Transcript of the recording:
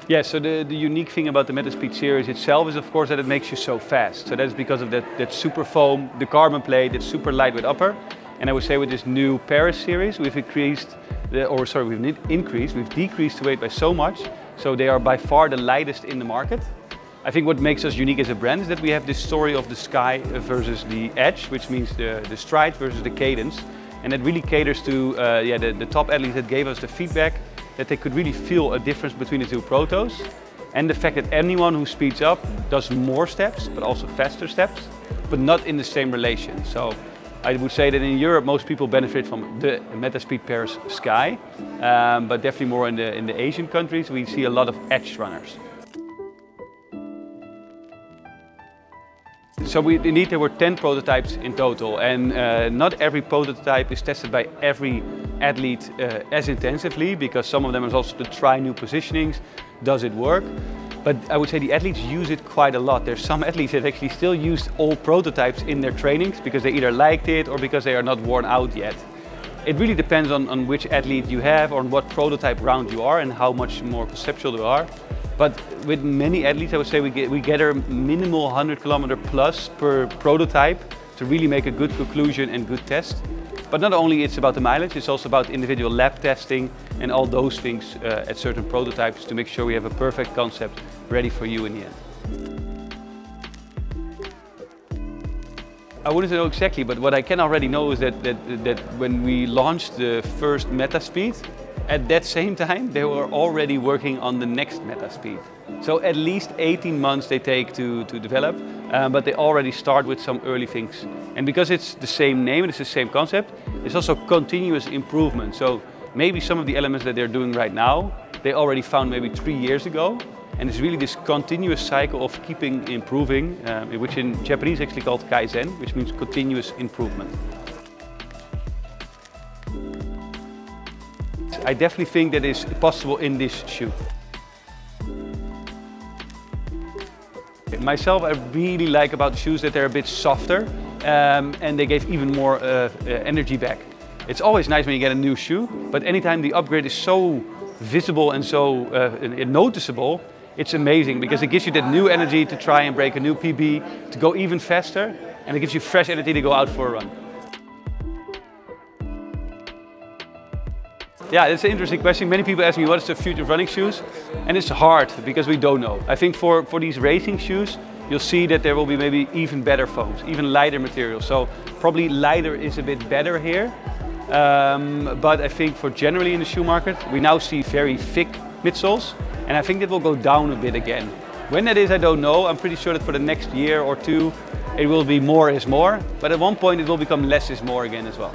Yeah, so the unique thing about the Metaspeed series itself is of course that it makes you so fast. So that's because of that super foam, the carbon plate, it's super lightweight upper. And I would say with this new Paris series, we've decreased the weight by so much. So they are by far the lightest in the market. I think what makes us unique as a brand is that we have this story of the sky versus the edge, which means the stride versus the cadence. And it really caters to the top athletes that gave us the feedback that they could really feel a difference between the two protos. And the fact that anyone who speeds up does more steps, but also faster steps, but not in the same relation. So I would say that in Europe, most people benefit from the Metaspeed Paris Sky, but definitely more in the Asian countries, we see a lot of edge runners. So indeed there were 10 prototypes in total, and not every prototype is tested by every athlete as intensively, because some of them is also to try new positionings, does it work? But I would say the athletes use it quite a lot. There's some athletes that actually still use old prototypes in their trainings because they either liked it or because they are not worn out yet. It really depends on which athlete you have, or on what prototype round you are and how much more conceptual you are. But with many athletes, I would say we get a minimal 100 km plus per prototype to really make a good conclusion and good test. But not only it's about the mileage, it's also about individual lab testing and all those things at certain prototypes to make sure we have a perfect concept ready for you in the end. I wouldn't know exactly, but what I can already know is that when we launched the first Metaspeed, at that same time they were already working on the next Metaspeed. So at least 18 months they take to develop, but they already start with some early things. And because it's the same name and it's the same concept, it's also continuous improvement. So maybe some of the elements that they're doing right now, they already found maybe 3 years ago. And it's really this continuous cycle of keeping improving, which in Japanese is actually called kaizen, which means continuous improvement. I definitely think that is possible in this shoe. Myself, I really like about the shoes that they're a bit softer and they gave even more energy back. It's always nice when you get a new shoe, but anytime the upgrade is so visible and so noticeable, it's amazing because it gives you that new energy to try and break a new PB, to go even faster, and it gives you fresh energy to go out for a run. Yeah, it's an interesting question. Many people ask me what is the future of running shoes, and it's hard because we don't know. I think for these racing shoes, you'll see that there will be maybe even better foams, even lighter materials. So probably lighter is a bit better here. But I think for generally in the shoe market, we now see very thick midsoles, and I think that will go down a bit again. When that is, I don't know. I'm pretty sure that for the next year or two, it will be more is more, but at one point it will become less is more again as well.